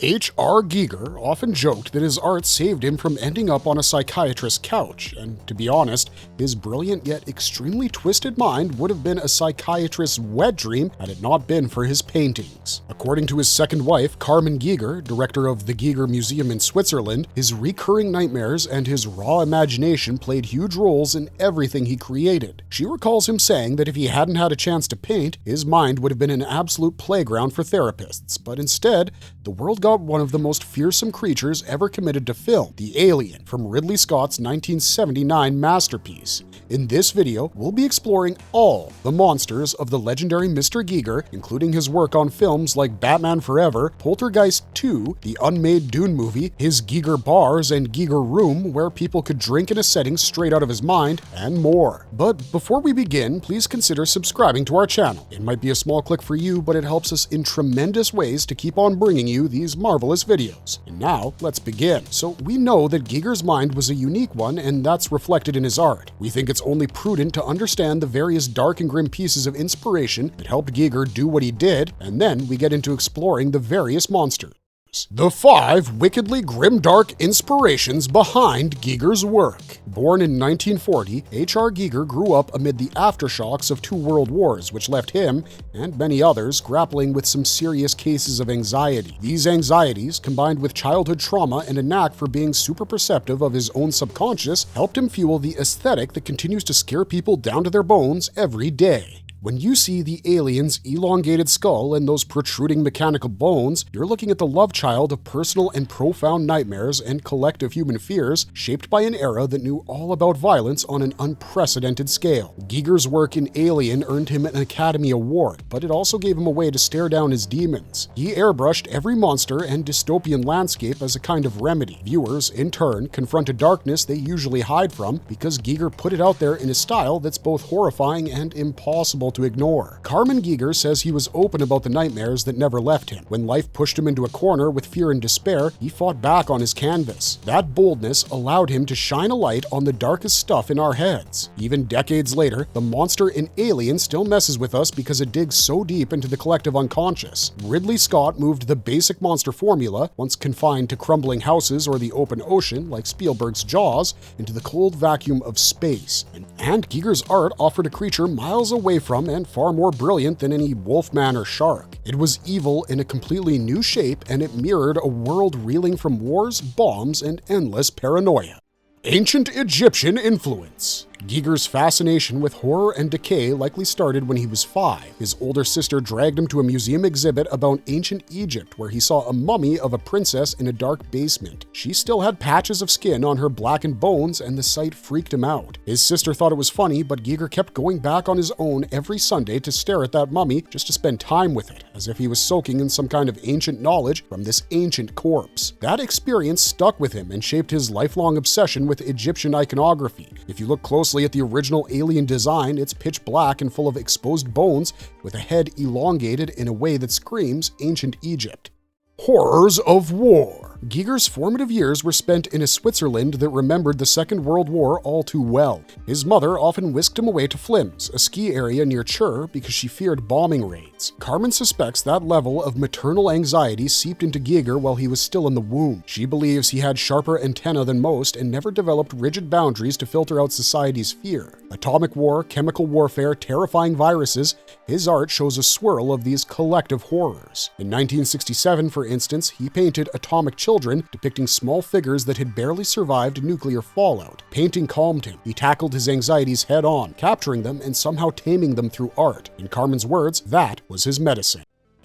H.R. Giger often joked that his art saved him from ending up on a psychiatrist's couch, and to be honest, his brilliant yet extremely twisted mind would have been a psychiatrist's wet dream had it not been for his paintings. According to his second wife, Carmen Giger, director of the Giger Museum in Switzerland, his recurring nightmares and his raw imagination played huge roles in everything he created. She recalls him saying that if he hadn't had a chance to paint, his mind would have been an absolute playground for therapists, but instead, the world got one of the most fearsome creatures ever committed to film, the Alien, from Ridley Scott's 1979 masterpiece. In this video, we'll be exploring all the monsters of the legendary Mr. Giger, including his work on films like Batman Forever, Poltergeist 2, the unmade Dune movie, his Giger bars and Giger room where people could drink in a setting straight out of his mind, and more. But before we begin, please consider subscribing to our channel. It might be a small click for you, but it helps us in tremendous ways to keep on bringing you these marvelous videos. And now, let's begin. So we know that Giger's mind was a unique one, and that's reflected in his art. We think it's only prudent to understand the various dark and grim pieces of inspiration that helped Giger do what he did, and then we get into exploring the various monsters. The 5 wickedly grimdark inspirations behind Giger's work. Born in 1940, H.R. Giger grew up amid the aftershocks of 2 world wars, which left him, and many others, grappling with some serious cases of anxiety. These anxieties, combined with childhood trauma and a knack for being super perceptive of his own subconscious, helped him fuel the aesthetic that continues to scare people down to their bones every day. When you see the alien's elongated skull and those protruding mechanical bones, you're looking at the love child of personal and profound nightmares and collective human fears shaped by an era that knew all about violence on an unprecedented scale. Giger's work in Alien earned him an Academy Award, but it also gave him a way to stare down his demons. He airbrushed every monster and dystopian landscape as a kind of remedy. Viewers, in turn, confront a darkness they usually hide from because Giger put it out there in a style that's both horrifying and impossible to ignore. Carmen Giger says he was open about the nightmares that never left him. When life pushed him into a corner with fear and despair, he fought back on his canvas. That boldness allowed him to shine a light on the darkest stuff in our heads. Even decades later, the monster in Alien still messes with us because it digs so deep into the collective unconscious. Ridley Scott moved the basic monster formula, once confined to crumbling houses or the open ocean like Spielberg's Jaws, into the cold vacuum of space. And Giger's art offered a creature miles away from and far more brilliant than any wolfman or shark. It was evil in a completely new shape, and it mirrored a world reeling from wars, bombs, and endless paranoia. Ancient Egyptian influence. Giger's fascination with horror and decay likely started when he was 5. His older sister dragged him to a museum exhibit about ancient Egypt where he saw a mummy of a princess in a dark basement. She still had patches of skin on her blackened bones, and the sight freaked him out. His sister thought it was funny, but Giger kept going back on his own every Sunday to stare at that mummy just to spend time with it, as if he was soaking in some kind of ancient knowledge from this ancient corpse. That experience stuck with him and shaped his lifelong obsession with Egyptian iconography. If you look closely at the original alien design, it's pitch black and full of exposed bones with a head elongated in a way that screams ancient Egypt. Horrors of war. Giger's formative years were spent in a Switzerland that remembered the Second World War all too well. His mother often whisked him away to Flims, a ski area near Chur, because she feared bombing raids. Carmen suspects that level of maternal anxiety seeped into Giger while he was still in the womb. She believes he had sharper antennae than most and never developed rigid boundaries to filter out society's fear. Atomic war, chemical warfare, terrifying viruses, his art shows a swirl of these collective horrors. In 1967, for instance, he painted Atomic Children, depicting small figures that had barely survived nuclear fallout. Painting calmed him. He tackled his anxieties head-on, capturing them and somehow taming them through art. In Carmen's words, that was his medicine.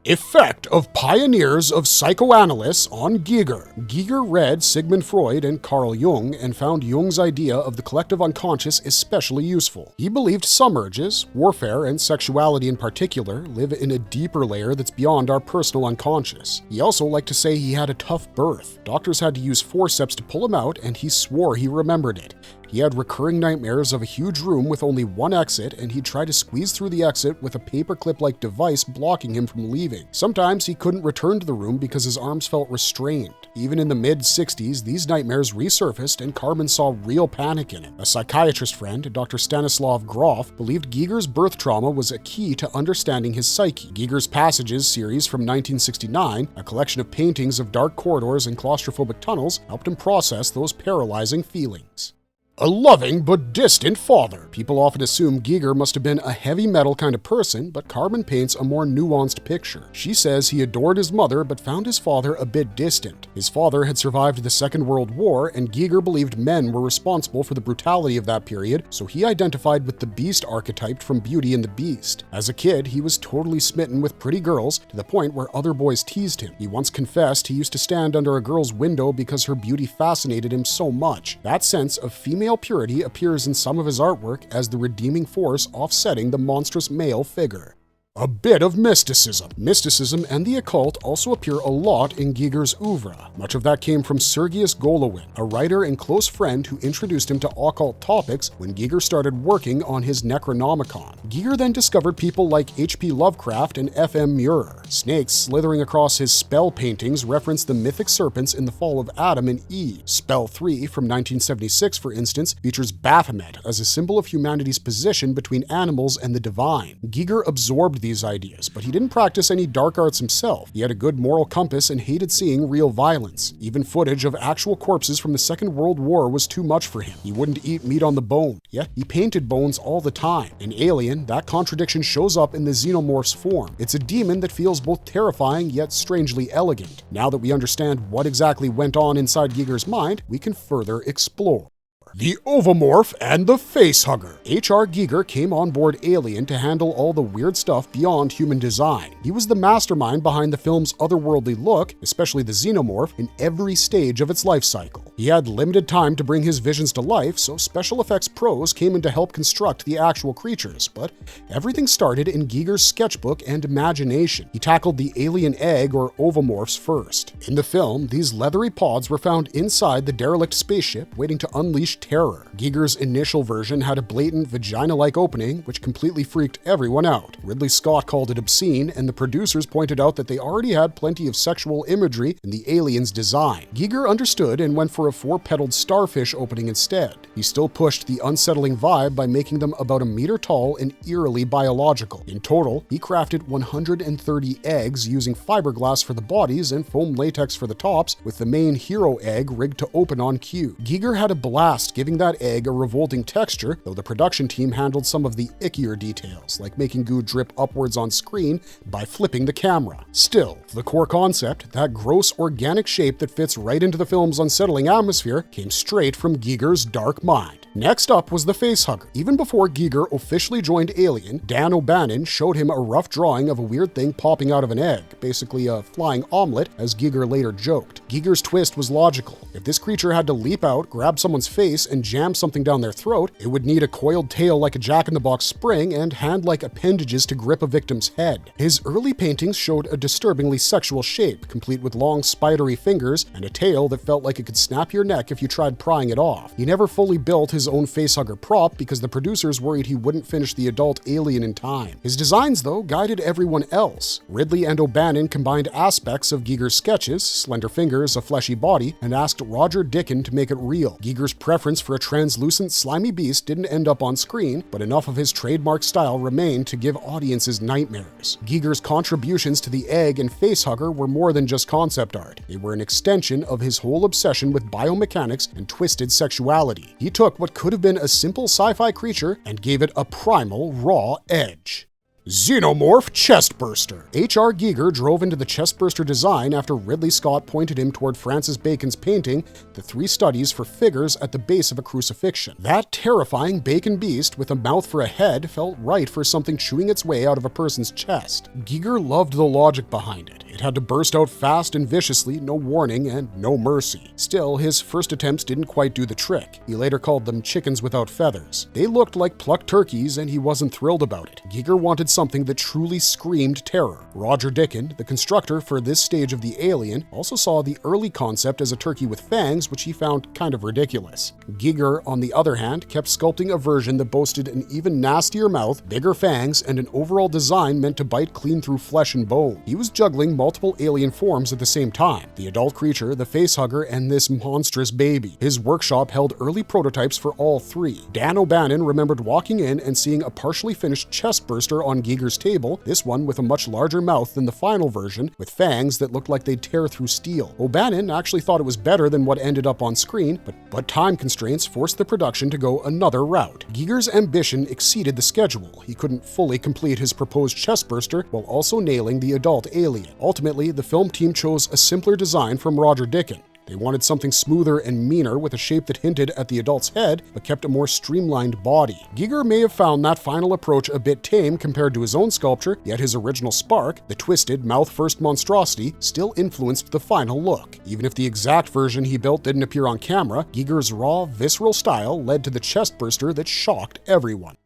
Effect of pioneers of psychoanalysis on Giger. Giger read Sigmund Freud and Carl Jung and found Jung's idea of the collective unconscious especially useful. He believed some urges, warfare and sexuality in particular, live in a deeper layer that's beyond our personal unconscious. He also liked to say he had a tough birth. Doctors had to use forceps to pull him out, and he swore he remembered it. He had recurring nightmares of a huge room with only one exit, and he'd try to squeeze through the exit with a paperclip-like device blocking him from leaving. Sometimes he couldn't return to the room because his arms felt restrained. Even in the mid-60s, these nightmares resurfaced and Carmen saw real panic in it. A psychiatrist friend, Dr. Stanislav Grof, believed Giger's birth trauma was a key to understanding his psyche. Giger's Passages series from 1969, a collection of paintings of dark corridors and claustrophobic tunnels, helped him process those paralyzing feelings. A loving but distant father. People often assume Giger must have been a heavy metal kind of person, but Carmen paints a more nuanced picture. She says he adored his mother but found his father a bit distant. His father had survived the Second World War, and Giger believed men were responsible for the brutality of that period, so he identified with the beast archetype from Beauty and the Beast. As a kid, he was totally smitten with pretty girls, to the point where other boys teased him. He once confessed he used to stand under a girl's window because her beauty fascinated him so much. That sense of female purity appears in some of his artwork as the redeeming force offsetting the monstrous male figure. A bit of mysticism. Mysticism and the occult also appear a lot in Giger's oeuvre. Much of that came from Sergius Golovin, a writer and close friend who introduced him to occult topics when Giger started working on his Necronomicon. Giger then discovered people like H.P. Lovecraft and F.M. Muir. Snakes slithering across his spell paintings reference the mythic serpents in the fall of Adam and Eve. Spell 3 from 1976, for instance, features Baphomet as a symbol of humanity's position between animals and the divine. Giger absorbed these ideas, but he didn't practice any dark arts himself. He had a good moral compass and hated seeing real violence. Even footage of actual corpses from the Second World War was too much for him. He wouldn't eat meat on the bone, yet he painted bones all the time. In Alien, that contradiction shows up in the Xenomorphs form. It's a demon that feels both terrifying yet strangely elegant. Now that we understand what exactly went on inside Giger's mind, we can further explore. The Ovomorph and the Facehugger. H.R. Giger came on board Alien to handle all the weird stuff beyond human design. He was the mastermind behind the film's otherworldly look, especially the Xenomorph, in every stage of its life cycle. He had limited time to bring his visions to life, so special effects pros came in to help construct the actual creatures, but everything started in Giger's sketchbook and imagination. He tackled the alien egg or ovomorphs first. In the film, these leathery pods were found inside the derelict spaceship, waiting to unleash terror. Giger's initial version had a blatant vagina-like opening, which completely freaked everyone out. Ridley Scott called it obscene, and the producers pointed out that they already had plenty of sexual imagery in the alien's design. Giger understood and went for a four-petaled starfish opening instead. He still pushed the unsettling vibe by making them about a meter tall and eerily biological. In total, he crafted 130 eggs using fiberglass for the bodies and foam latex for the tops, with the main hero egg rigged to open on cue. Giger had a blast giving that egg a revolting texture, though the production team handled some of the ickier details, like making goo drip upwards on screen by flipping the camera. Still, the core concept, that gross organic shape that fits right into the film's unsettling atmosphere, came straight from Giger's dark mind. Next up was the Facehugger. Even before Giger officially joined Alien, Dan O'Bannon showed him a rough drawing of a weird thing popping out of an egg, basically a flying omelet, as Giger later joked. Giger's twist was logical. If this creature had to leap out, grab someone's face, and jam something down their throat, it would need a coiled tail like a jack-in-the-box spring and hand-like appendages to grip a victim's head. His early paintings showed a disturbingly sexual shape, complete with long spidery fingers and a tail that felt like it could snap your neck if you tried prying it off. He never fully built his own facehugger prop because the producers worried he wouldn't finish the adult alien in time. His designs, though, guided everyone else. Ridley and O'Bannon combined aspects of Giger's sketches, slender fingers, a fleshy body, and asked Roger Dickon to make it real. Giger's preference for a translucent, slimy beast didn't end up on screen, but enough of his trademark style remained to give audiences nightmares. Giger's contributions to the egg and facehugger were more than just concept art. They were an extension of his whole obsession with biomechanics and twisted sexuality. He took what could have been a simple sci-fi creature and gave it a primal, raw edge. Xenomorph Chestburster. H.R. Giger drove into the chestburster design after Ridley Scott pointed him toward Francis Bacon's painting, The Three Studies for Figures at the Base of a Crucifixion. That terrifying bacon beast with a mouth for a head felt right for something chewing its way out of a person's chest. Giger loved the logic behind it. It had to burst out fast and viciously, no warning and no mercy. Still, his first attempts didn't quite do the trick. He later called them chickens without feathers. They looked like plucked turkeys, and he wasn't thrilled about it. Giger wanted something that truly screamed terror. Roger Deakins, the constructor for this stage of the Alien, also saw the early concept as a turkey with fangs, which he found kind of ridiculous. Giger, on the other hand, kept sculpting a version that boasted an even nastier mouth, bigger fangs, and an overall design meant to bite clean through flesh and bone. He was juggling multiple alien forms at the same time: the adult creature, the facehugger, and this monstrous baby. His workshop held early prototypes for all three. Dan O'Bannon remembered walking in and seeing a partially finished chest burster on Giger's table, this one with a much larger mouth than the final version, with fangs that looked like they'd tear through steel. O'Bannon actually thought it was better than what ended up on screen, but time constraints forced the production to go another route. Giger's ambition exceeded the schedule. He couldn't fully complete his proposed chest burster while also nailing the adult alien. Ultimately, the film team chose a simpler design from Roger Deakins. They wanted something smoother and meaner with a shape that hinted at the adult's head, but kept a more streamlined body. Giger may have found that final approach a bit tame compared to his own sculpture, yet his original spark, the twisted, mouth-first monstrosity, still influenced the final look. Even if the exact version he built didn't appear on camera, Giger's raw, visceral style led to the chest burster that shocked everyone.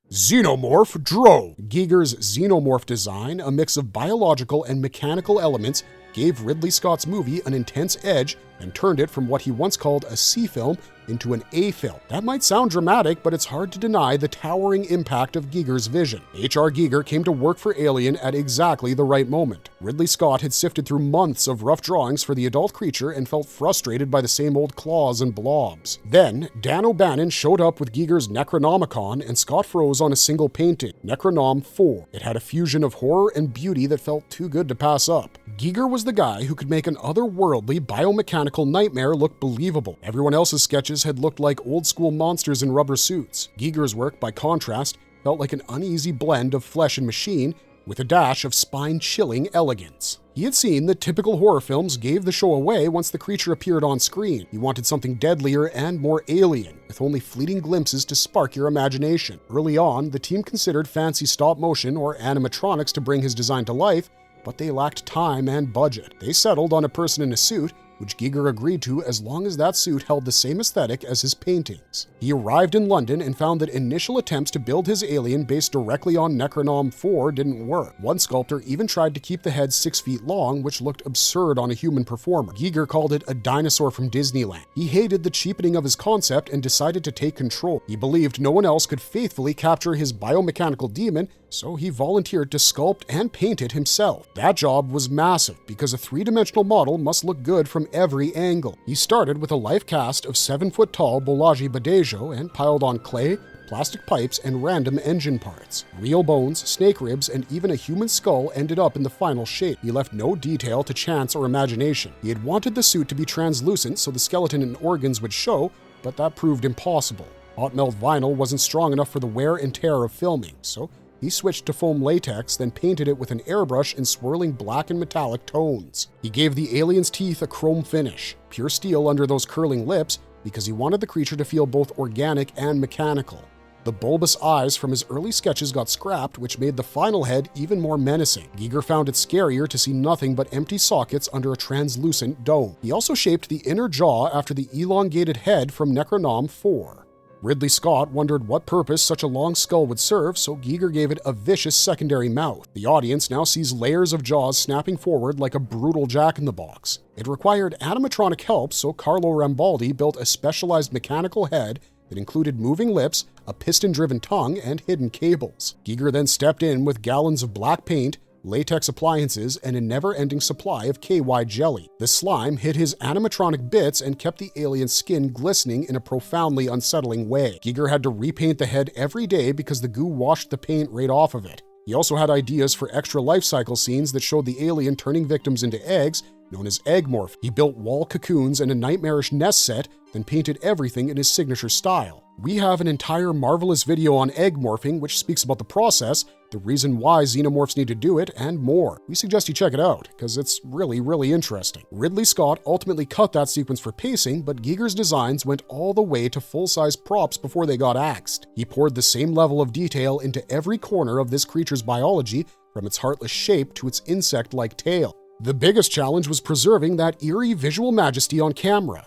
Xenomorph drove. Giger's Xenomorph design, a mix of biological and mechanical elements, gave Ridley Scott's movie an intense edge and turned it from what he once called a C film into an A film. That might sound dramatic, but it's hard to deny the towering impact of Giger's vision. H.R. Giger came to work for Alien at exactly the right moment. Ridley Scott had sifted through months of rough drawings for the adult creature and felt frustrated by the same old claws and blobs. Then, Dan O'Bannon showed up with Giger's Necronomicon, and Scott froze on a single painting, Necronom 4. It had a fusion of horror and beauty that felt too good to pass up. Giger was the guy who could make an otherworldly biomechanical nightmare look believable. Everyone else's sketches had looked like old-school monsters in rubber suits. Giger's work, by contrast, felt like an uneasy blend of flesh and machine, with a dash of spine-chilling elegance. He had seen that typical horror films gave the show away once the creature appeared on screen. He wanted something deadlier and more alien, with only fleeting glimpses to spark your imagination. Early on, the team considered fancy stop-motion or animatronics to bring his design to life, but they lacked time and budget. They settled on a person in a suit, which Giger agreed to as long as that suit held the same aesthetic as his paintings. He arrived in London and found that initial attempts to build his alien based directly on Necronom 4 didn't work. One sculptor even tried to keep the head 6 feet long, which looked absurd on a human performer. Giger called it a dinosaur from Disneyland. He hated the cheapening of his concept and decided to take control. He believed no one else could faithfully capture his biomechanical demon, so he volunteered to sculpt and paint it himself. That job was massive because a three-dimensional model must look good from every angle. He started with a life cast of 7-foot-tall Bolaji Badejo and piled on clay, plastic pipes, and random engine parts. Real bones, snake ribs, and even a human skull ended up in the final shape. He left no detail to chance or imagination. He had wanted the suit to be translucent so the skeleton and organs would show, but that proved impossible. Hot melt vinyl wasn't strong enough for the wear and tear of filming, so he switched to foam latex, then painted it with an airbrush in swirling black and metallic tones. He gave the alien's teeth a chrome finish, pure steel under those curling lips, because he wanted the creature to feel both organic and mechanical. The bulbous eyes from his early sketches got scrapped, which made the final head even more menacing. Giger found it scarier to see nothing but empty sockets under a translucent dome. He also shaped the inner jaw after the elongated head from Necronom 4. Ridley Scott wondered what purpose such a long skull would serve, so Giger gave it a vicious secondary mouth. The audience now sees layers of jaws snapping forward like a brutal jack-in-the-box. It required animatronic help, so Carlo Rambaldi built a specialized mechanical head that included moving lips, a piston-driven tongue, and hidden cables. Giger then stepped in with gallons of black paint, latex appliances, and a never-ending supply of KY jelly. The slime hid his animatronic bits and kept the alien's skin glistening in a profoundly unsettling way. Giger had to repaint the head every day because the goo washed the paint right off of it. He also had ideas for extra life cycle scenes that showed the alien turning victims into eggs, known as Eggmorph. He built wall cocoons and a nightmarish nest set, then painted everything in his signature style. We have an entire marvelous video on egg morphing which speaks about the process, the reason why xenomorphs need to do it, and more. We suggest you check it out, because it's really interesting. Ridley Scott ultimately cut that sequence for pacing, but Giger's designs went all the way to full-size props before they got axed. He poured the same level of detail into every corner of this creature's biology, from its heartless shape to its insect-like tail. The biggest challenge was preserving that eerie visual majesty on camera.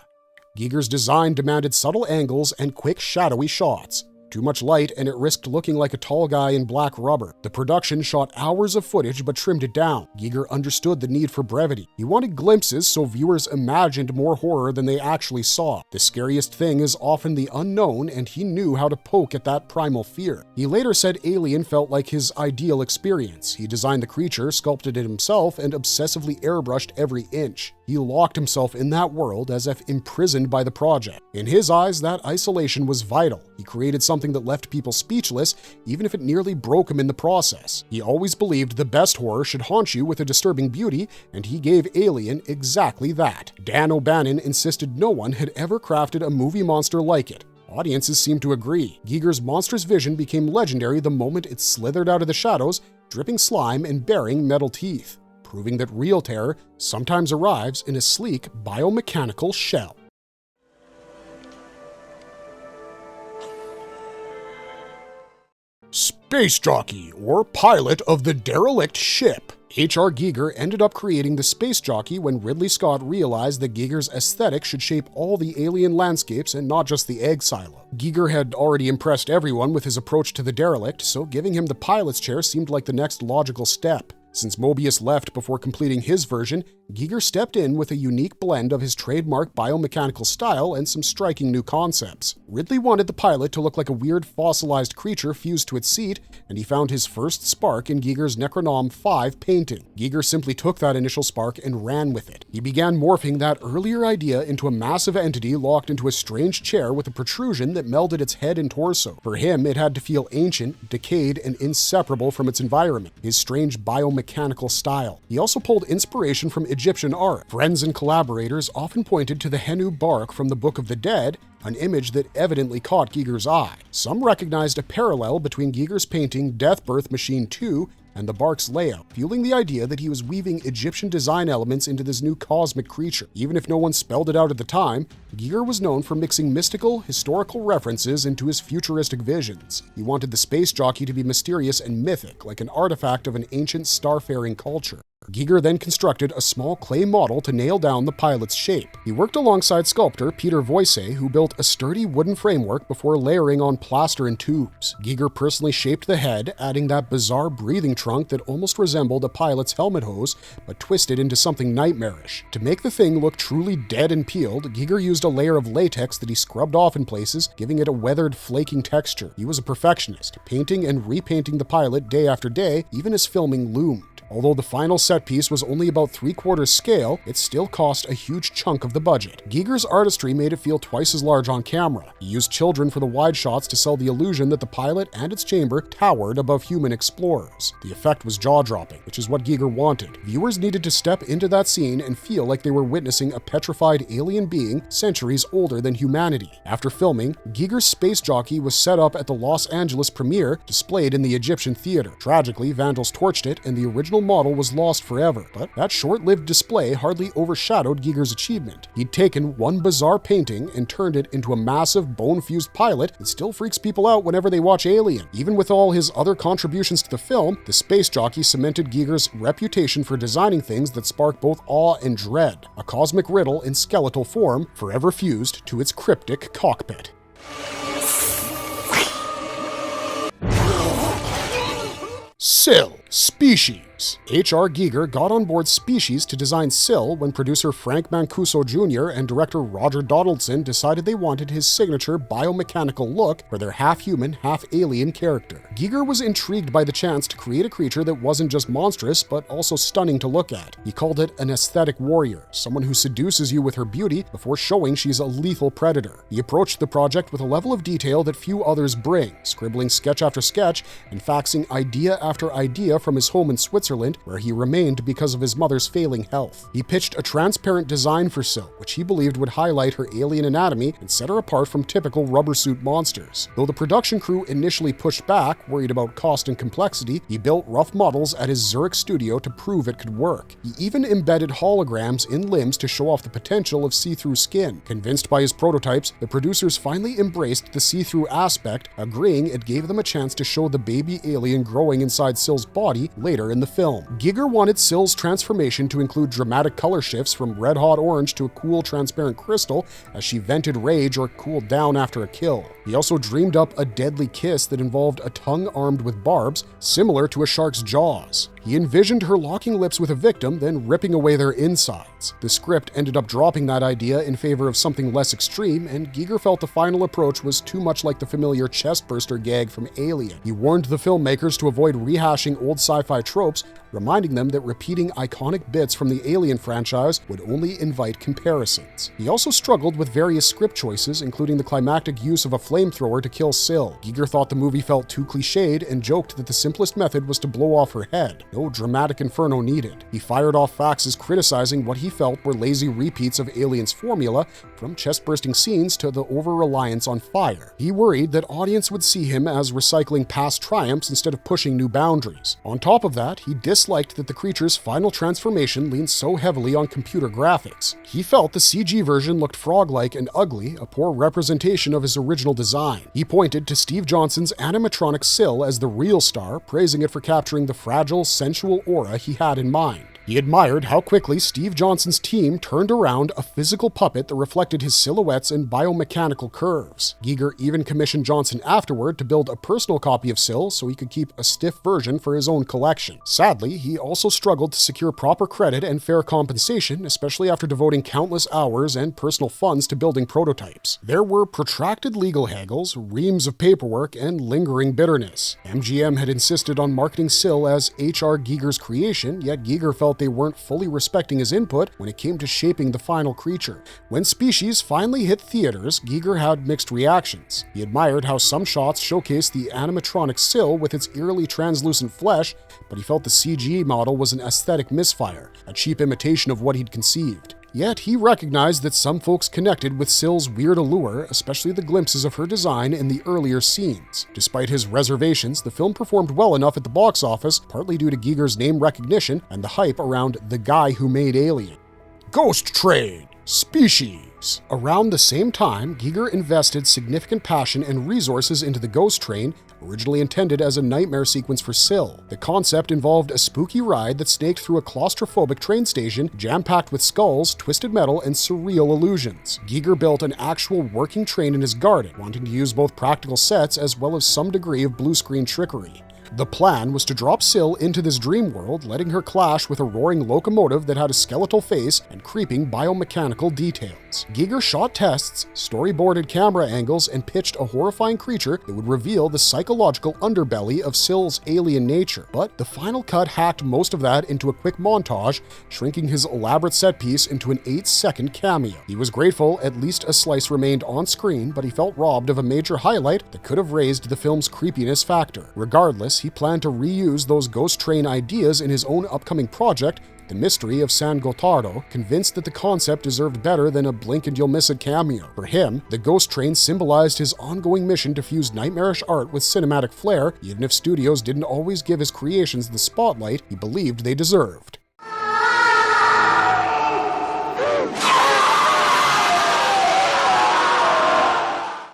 Giger's design demanded subtle angles and quick, shadowy shots. Too much light and it risked looking like a tall guy in black rubber. The production shot hours of footage but trimmed it down. Giger understood the need for brevity. He wanted glimpses so viewers imagined more horror than they actually saw. The scariest thing is often the unknown, and he knew how to poke at that primal fear. He later said Alien felt like his ideal experience. He designed the creature, sculpted it himself, and obsessively airbrushed every inch. He locked himself in that world as if imprisoned by the project. In his eyes, that isolation was vital. He created something that left people speechless, even if it nearly broke him in the process. He always believed the best horror should haunt you with a disturbing beauty, and he gave Alien exactly that. Dan O'Bannon insisted no one had ever crafted a movie monster like it. Audiences seemed to agree. Giger's monstrous vision became legendary the moment it slithered out of the shadows, dripping slime and baring metal teeth, proving that real terror sometimes arrives in a sleek biomechanical shell. Space jockey, or pilot of the derelict ship. H.R. Giger ended up creating the space jockey when Ridley Scott realized that Giger's aesthetic should shape all the alien landscapes and not just the egg silo. Giger had already impressed everyone with his approach to the derelict, so giving him the pilot's chair seemed like the next logical step. Since Mobius left before completing his version, Giger stepped in with a unique blend of his trademark biomechanical style and some striking new concepts. Ridley wanted the pilot to look like a weird fossilized creature fused to its seat, and he found his first spark in Giger's Necronom 5 painting. Giger simply took that initial spark and ran with it. He began morphing that earlier idea into a massive entity locked into a strange chair with a protrusion that melded its head and torso. For him, it had to feel ancient, decayed, and inseparable from its environment, his strange biomechanical style. He also pulled inspiration from Egyptian art. Friends and collaborators often pointed to the Henu bark from the Book of the Dead, an image that evidently caught Giger's eye. Some recognized a parallel between Giger's painting Death Birth Machine 2 and the bark's layout, fueling the idea that he was weaving Egyptian design elements into this new cosmic creature. Even if no one spelled it out at the time, Giger was known for mixing mystical, historical references into his futuristic visions. He wanted the space jockey to be mysterious and mythic, like an artifact of an ancient starfaring culture. Giger then constructed a small clay model to nail down the pilot's shape. He worked alongside sculptor Peter Voysey, who built a sturdy wooden framework before layering on plaster and tubes. Giger personally shaped the head, adding that bizarre breathing trunk that almost resembled a pilot's helmet hose, but twisted into something nightmarish. To make the thing look truly dead and peeled, Giger used a layer of latex that he scrubbed off in places, giving it a weathered, flaking texture. He was a perfectionist, painting and repainting the pilot day after day, even as filming loomed. Although the final set piece was only about 3/4 scale, it still cost a huge chunk of the budget. Giger's artistry made it feel twice as large on camera. He used children for the wide shots to sell the illusion that the pilot and its chamber towered above human explorers. The effect was jaw-dropping, which is what Giger wanted. Viewers needed to step into that scene and feel like they were witnessing a petrified alien being centuries older than humanity. After filming, Giger's space jockey was set up at the Los Angeles premiere, displayed in the Egyptian theater. Tragically, vandals torched it, and the original model was lost forever, but that short-lived display hardly overshadowed Giger's achievement. He'd taken one bizarre painting and turned it into a massive bone-fused pilot that still freaks people out whenever they watch Alien. Even with all his other contributions to the film, the space jockey cemented Giger's reputation for designing things that spark both awe and dread, a cosmic riddle in skeletal form, forever fused to its cryptic cockpit. Sill, species. H.R. Giger got on board Species to design Sill when producer Frank Mancuso Jr. and director Roger Donaldson decided they wanted his signature biomechanical look for their half-human, half-alien character. Giger was intrigued by the chance to create a creature that wasn't just monstrous, but also stunning to look at. He called it an aesthetic warrior, someone who seduces you with her beauty before showing she's a lethal predator. He approached the project with a level of detail that few others bring, scribbling sketch after sketch and faxing idea after idea from his home in Switzerland Switzerland, where he remained because of his mother's failing health. He pitched a transparent design for Sil, which he believed would highlight her alien anatomy and set her apart from typical rubber suit monsters. Though the production crew initially pushed back, worried about cost and complexity, he built rough models at his Zurich studio to prove it could work. He even embedded holograms in limbs to show off the potential of see-through skin. Convinced by his prototypes, the producers finally embraced the see-through aspect, agreeing it gave them a chance to show the baby alien growing inside Sil's body later in the film. Giger wanted Sil's transformation to include dramatic color shifts from red-hot orange to a cool transparent crystal as she vented rage or cooled down after a kill. He also dreamed up a deadly kiss that involved a tongue armed with barbs, similar to a shark's jaws. He envisioned her locking lips with a victim, then ripping away their insides. The script ended up dropping that idea in favor of something less extreme, and Giger felt the final approach was too much like the familiar chestburster gag from Alien. He warned the filmmakers to avoid rehashing old sci-fi tropes, reminding them that repeating iconic bits from the Alien franchise would only invite comparisons. He also struggled with various script choices, including the climactic use of a flamethrower to kill Sil. Giger thought the movie felt too cliched and joked that the simplest method was to blow off her head. No dramatic inferno needed. He fired off faxes criticizing what he felt were lazy repeats of Alien's formula, from chest-bursting scenes to the over-reliance on fire. He worried that audience would see him as recycling past triumphs instead of pushing new boundaries. On top of that, he disliked that the creature's final transformation leaned so heavily on computer graphics. He felt the CG version looked frog-like and ugly, a poor representation of his original design. He pointed to Steve Johnson's animatronic Sil as the real star, praising it for capturing the fragile, sensual aura he had in mind. He admired how quickly Steve Johnson's team turned around a physical puppet that reflected his silhouettes and biomechanical curves. Giger even commissioned Johnson afterward to build a personal copy of Sil so he could keep a stiff version for his own collection. Sadly, he also struggled to secure proper credit and fair compensation, especially after devoting countless hours and personal funds to building prototypes. There were protracted legal haggles, reams of paperwork, and lingering bitterness. MGM had insisted on marketing Sil as H.R. Giger's creation, yet Giger felt they weren't fully respecting his input when it came to shaping the final creature. When Species finally hit theaters, Giger had mixed reactions. He admired how some shots showcased the animatronic Sil with its eerily translucent flesh, but he felt the CG model was an aesthetic misfire, a cheap imitation of what he'd conceived. Yet he recognized that some folks connected with Sil's weird allure, especially the glimpses of her design in the earlier scenes. Despite his reservations, the film performed well enough at the box office, partly due to Giger's name recognition and the hype around the guy who made Alien. Ghost Train! Species! Around the same time, Giger invested significant passion and resources into the Ghost Train, originally intended as a nightmare sequence for Sil. The concept involved a spooky ride that snaked through a claustrophobic train station, jam-packed with skulls, twisted metal, and surreal illusions. Giger built an actual working train in his garden, wanting to use both practical sets as well as some degree of blue screen trickery. The plan was to drop Sil into this dream world, letting her clash with a roaring locomotive that had a skeletal face and creeping biomechanical details. Giger shot tests, storyboarded camera angles, and pitched a horrifying creature that would reveal the psychological underbelly of Sil's alien nature. But the final cut hacked most of that into a quick montage, shrinking his elaborate set piece into an 8-second cameo. He was grateful at least a slice remained on screen, but he felt robbed of a major highlight that could have raised the film's creepiness factor. Regardless, he planned to reuse those Ghost Train ideas in his own upcoming project, The Mystery of San Gotardo, convinced that the concept deserved better than a blink-and-you'll-miss-it cameo. For him, the Ghost Train symbolized his ongoing mission to fuse nightmarish art with cinematic flair, even if studios didn't always give his creations the spotlight he believed they deserved.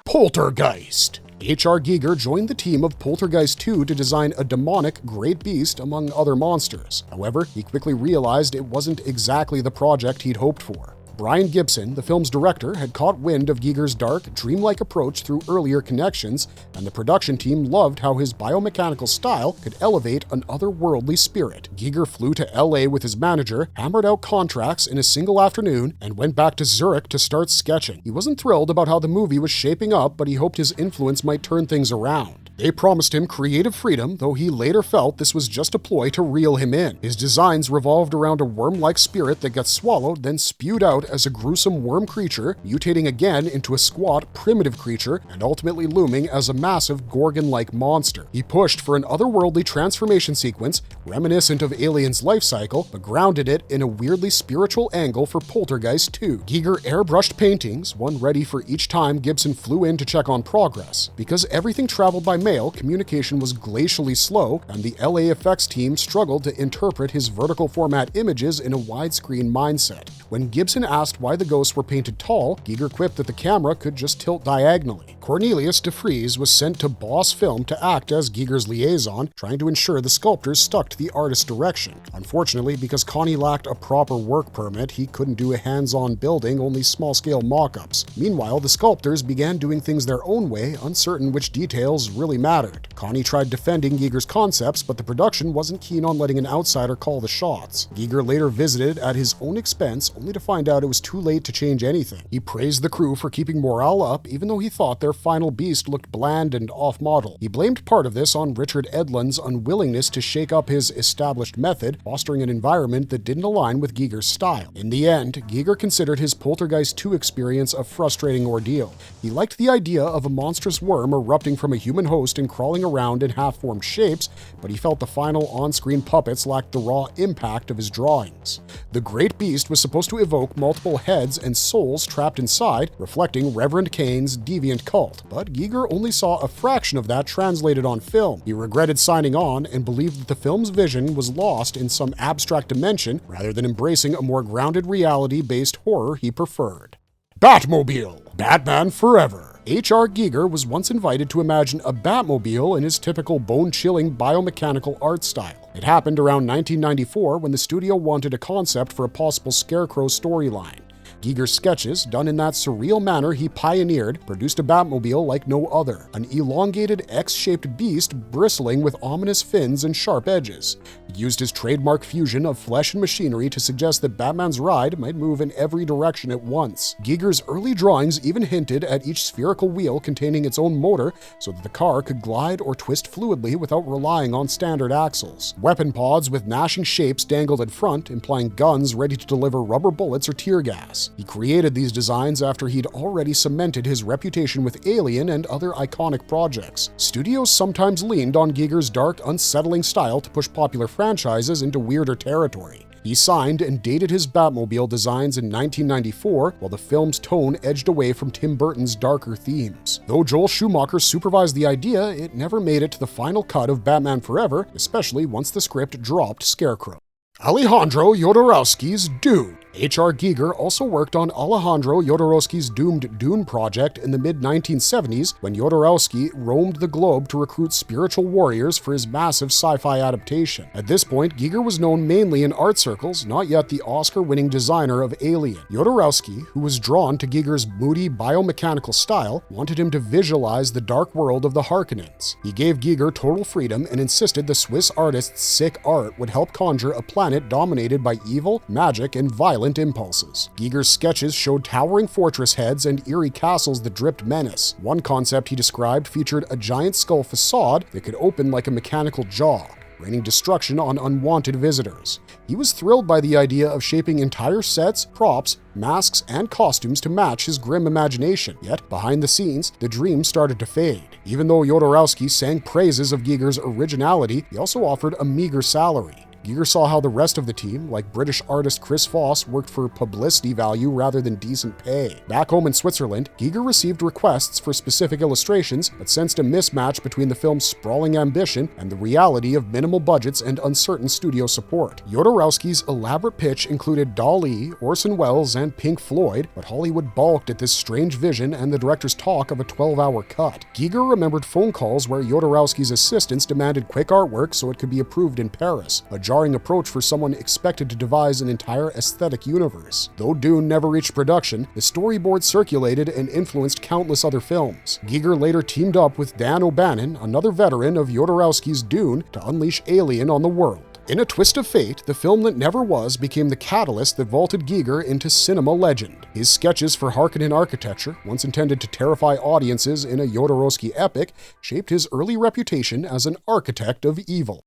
Poltergeist! H.R. Giger joined the team of Poltergeist 2 to design a demonic great beast among other monsters. However, he quickly realized it wasn't exactly the project he'd hoped for. Brian Gibson, the film's director, had caught wind of Giger's dark, dreamlike approach through earlier connections, and the production team loved how his biomechanical style could elevate an otherworldly spirit. Giger flew to LA with his manager, hammered out contracts in a single afternoon, and went back to Zurich to start sketching. He wasn't thrilled about how the movie was shaping up, but he hoped his influence might turn things around. They promised him creative freedom, though he later felt this was just a ploy to reel him in. His designs revolved around a worm-like spirit that got swallowed, then spewed out as a gruesome worm creature, mutating again into a squat, primitive creature, and ultimately looming as a massive Gorgon-like monster. He pushed for an otherworldly transformation sequence, reminiscent of Alien's life cycle, but grounded it in a weirdly spiritual angle for Poltergeist 2. Giger airbrushed paintings, one ready for each time Gibson flew in to check on progress. Because everything traveled by mail, communication was glacially slow, and the LA effects team struggled to interpret his vertical format images in a widescreen mindset. When Gibson asked why the ghosts were painted tall, Giger quipped that the camera could just tilt diagonally. Cornelius DeFries was sent to Boss Film to act as Giger's liaison, trying to ensure the sculptors stuck to the artist's direction. Unfortunately, because Connie lacked a proper work permit, he couldn't do a hands-on building, only small-scale mock-ups. Meanwhile, the sculptors began doing things their own way, uncertain which details really mattered. Connie tried defending Giger's concepts, but the production wasn't keen on letting an outsider call the shots. Giger later visited at his own expense, only to find out it was too late to change anything. He praised the crew for keeping morale up, even though he thought their final beast looked bland and off-model. He blamed part of this on Richard Edlund's unwillingness to shake up his established method, fostering an environment that didn't align with Giger's style. In the end, Giger considered his Poltergeist 2 experience a frustrating ordeal. He liked the idea of a monstrous worm erupting from a human host and crawling around in half-formed shapes, but he felt the final on-screen puppets lacked the raw impact of his drawings. The great beast was supposed to evoke multiple heads and souls trapped inside, reflecting Reverend Cain's deviant cult, but Giger only saw a fraction of that translated on film. He regretted signing on and believed that the film's vision was lost in some abstract dimension rather than embracing a more grounded reality-based horror he preferred. Batmobile! Batman Forever! H.R. Giger was once invited to imagine a Batmobile in his typical bone-chilling biomechanical art style. It happened around 1994 when the studio wanted a concept for a possible Scarecrow storyline. Giger's sketches, done in that surreal manner he pioneered, produced a Batmobile like no other, an elongated X-shaped beast bristling with ominous fins and sharp edges. He used his trademark fusion of flesh and machinery to suggest that Batman's ride might move in every direction at once. Giger's early drawings even hinted at each spherical wheel containing its own motor so that the car could glide or twist fluidly without relying on standard axles. Weapon pods with gnashing shapes dangled in front, implying guns ready to deliver rubber bullets or tear gas. He created these designs after he'd already cemented his reputation with Alien and other iconic projects. Studios sometimes leaned on Giger's dark, unsettling style to push popular franchises into weirder territory. He signed and dated his Batmobile designs in 1994, while the film's tone edged away from Tim Burton's darker themes. Though Joel Schumacher supervised the idea, it never made it to the final cut of Batman Forever, especially once the script dropped Scarecrow. Alejandro Jodorowsky's Dune. H.R. Giger also worked on Alejandro Jodorowsky's doomed Dune project in the mid-1970s when Jodorowsky roamed the globe to recruit spiritual warriors for his massive sci-fi adaptation. At this point, Giger was known mainly in art circles, not yet the Oscar-winning designer of Alien. Jodorowsky, who was drawn to Giger's moody biomechanical style, wanted him to visualize the dark world of the Harkonnens. He gave Giger total freedom and insisted the Swiss artist's sick art would help conjure a planet dominated by evil, magic, and violent impulses. Giger's sketches showed towering fortress heads and eerie castles that dripped menace. One concept he described featured a giant skull facade that could open like a mechanical jaw, raining destruction on unwanted visitors. He was thrilled by the idea of shaping entire sets, props, masks, and costumes to match his grim imagination. Yet, behind the scenes, the dream started to fade. Even though Jodorowsky sang praises of Giger's originality, he also offered a meager salary. Giger saw how the rest of the team, like British artist Chris Foss, worked for publicity value rather than decent pay. Back home in Switzerland, Giger received requests for specific illustrations, but sensed a mismatch between the film's sprawling ambition and the reality of minimal budgets and uncertain studio support. Jodorowsky's elaborate pitch included Dali, Orson Welles, and Pink Floyd, but Hollywood balked at this strange vision and the director's talk of a 12-hour cut. Giger remembered phone calls where Jodorowsky's assistants demanded quick artwork so it could be approved in Paris, a jarring approach for someone expected to devise an entire aesthetic universe. Though Dune never reached production, the storyboard circulated and influenced countless other films. Giger later teamed up with Dan O'Bannon, another veteran of Jodorowsky's Dune, to unleash Alien on the world. In a twist of fate, the film that never was became the catalyst that vaulted Giger into cinema legend. His sketches for Harkonnen architecture, once intended to terrify audiences in a Jodorowsky epic, shaped his early reputation as an architect of evil.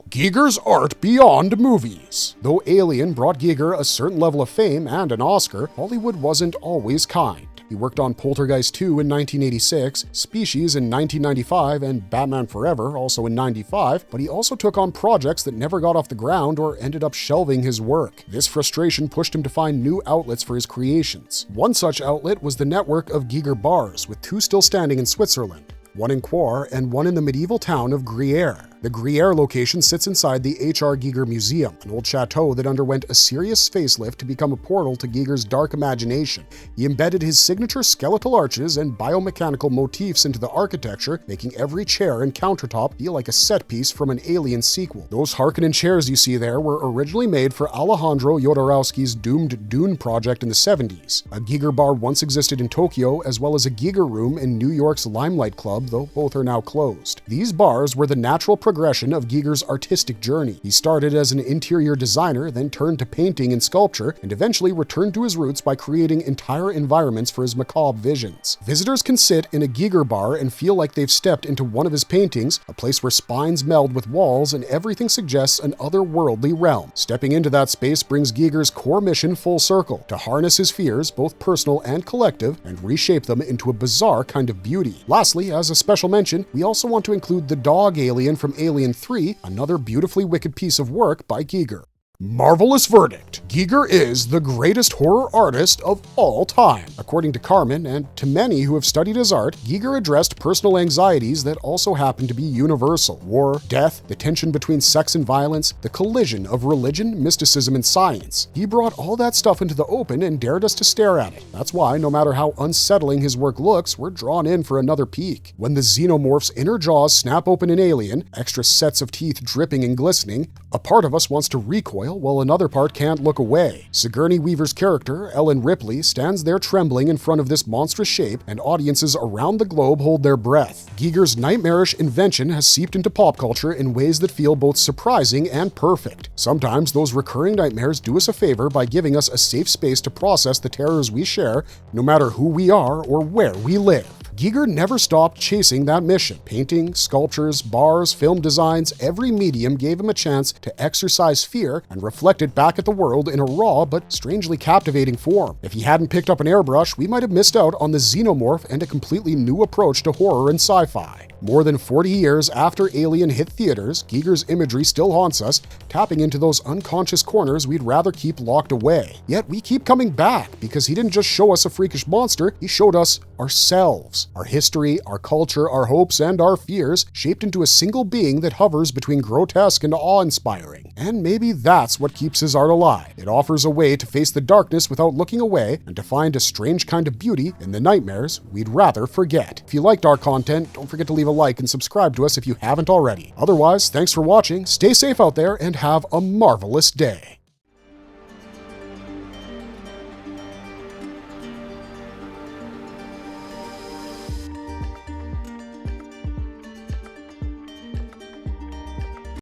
Giger's art beyond movies. Though Alien brought Giger a certain level of fame and an Oscar, Hollywood wasn't always kind. He worked on Poltergeist 2 in 1986, Species in 1995, and Batman Forever, also in 95, but he also took on projects that never got off the ground or ended up shelving his work. This frustration pushed him to find new outlets for his creations. One such outlet was the network of Giger bars, with 2 still standing in Switzerland, one in Coire and one in the medieval town of Gruyere. The Gruyere location sits inside the H.R. Giger Museum, an old chateau that underwent a serious facelift to become a portal to Giger's dark imagination. He embedded his signature skeletal arches and biomechanical motifs into the architecture, making every chair and countertop feel like a set piece from an Alien sequel. Those Harkonnen chairs you see there were originally made for Alejandro Jodorowsky's doomed Dune project in the 70s. A Giger bar once existed in Tokyo, as well as a Giger room in New York's Limelight Club, though both are now closed. These bars were the natural progression of Giger's artistic journey. He started as an interior designer, then turned to painting and sculpture, and eventually returned to his roots by creating entire environments for his macabre visions. Visitors can sit in a Giger bar and feel like they've stepped into one of his paintings, a place where spines meld with walls and everything suggests an otherworldly realm. Stepping into that space brings Giger's core mission full circle, to harness his fears, both personal and collective, and reshape them into a bizarre kind of beauty. Lastly, as a special mention, we also want to include the dog alien from Alien 3, another beautifully wicked piece of work by Giger. Marvelous verdict. Giger is the greatest horror artist of all time. According to Carmen, and to many who have studied his art, Giger addressed personal anxieties that also happen to be universal. War, death, the tension between sex and violence, the collision of religion, mysticism, and science. He brought all that stuff into the open and dared us to stare at it. That's why, no matter how unsettling his work looks, we're drawn in for another peek. When the Xenomorphs' inner jaws snap open in Alien, extra sets of teeth dripping and glistening, a part of us wants to recoil while another part can't look away. Sigourney Weaver's character, Ellen Ripley, stands there trembling in front of this monstrous shape, and audiences around the globe hold their breath. Giger's nightmarish invention has seeped into pop culture in ways that feel both surprising and perfect. Sometimes those recurring nightmares do us a favor by giving us a safe space to process the terrors we share, no matter who we are or where we live. Giger never stopped chasing that mission. Painting, sculptures, bars, film designs, every medium gave him a chance to exercise fear and reflect it back at the world in a raw but strangely captivating form. If he hadn't picked up an airbrush, we might have missed out on the Xenomorph and a completely new approach to horror and sci-fi. More than 40 years after Alien hit theaters, Giger's imagery still haunts us, tapping into those unconscious corners we'd rather keep locked away. Yet we keep coming back, because he didn't just show us a freakish monster, he showed us ourselves. Our history, our culture, our hopes, and our fears, shaped into a single being that hovers between grotesque and awe-inspiring. And maybe that's what keeps his art alive. It offers a way to face the darkness without looking away, and to find a strange kind of beauty in the nightmares we'd rather forget. If you liked our content, don't forget to leave a like and subscribe to us if you haven't already. Otherwise, thanks for watching, stay safe out there, and have a marvelous day.